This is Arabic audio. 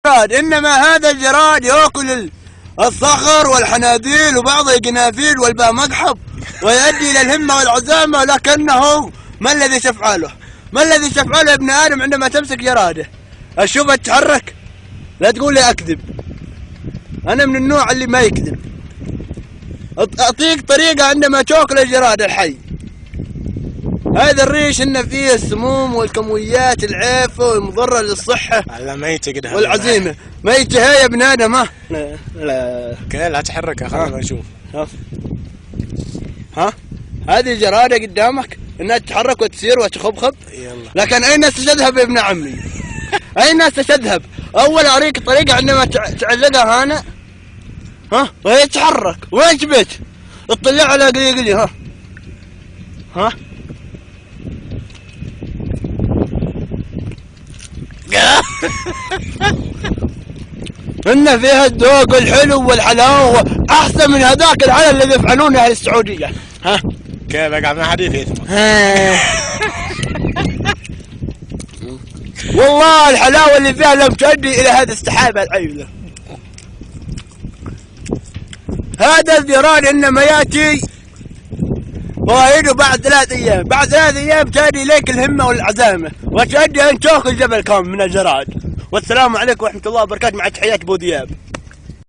إنما هذا الجراد يأكل الصخر والحناديل وبعض القنافيل والباء مقحب ويؤدي إلى الهمة والعزامة، ولكنه ما الذي تفعله؟ ما الذي تفعله يا ابن آدم عندما تمسك جرادة؟ أشوفها تتحرك؟ لا تقول لي أكذب، أنا من النوع اللي ما يكذب. أعطيك طريقة عندما تأكل الجراد الحي. هذا الريش إن فيه السموم والكمويات العيفة والمضرة للصحة. لا ميتة كده والعزيمة ميتة هي يا ابن آدم. ها لا لا تحركها، خلينا نشوف. ها هذه جرادة قدامك انها تتحرك وتسير وتخبخب. يلا لكن اين ستذهب يا ابن عمي؟ اين ستذهب؟ اول اريك طريقة عندما تعلقها هنا وهي تتحرك. وين جبت؟ اطلع على قلي ها إن فيها الذوق والحلو والحلاوة أحسن من هذاك العلل الذي يفعلونه أهل السعودية. كيف بقى من حديث يثمر؟ والله الحلاوة اللي فيها لم تؤدي إلى هذا السحابة العيلة. هذا الجراد إنما يأتي فوائده بعد 3 أيام. بعد 3 أيام تأتي إليك الهمة والعزامة وتؤدي أن تأكل جبل كامل من الجراد. والسلام عليكم ورحمة الله وبركاته، مع تحيات بودياب.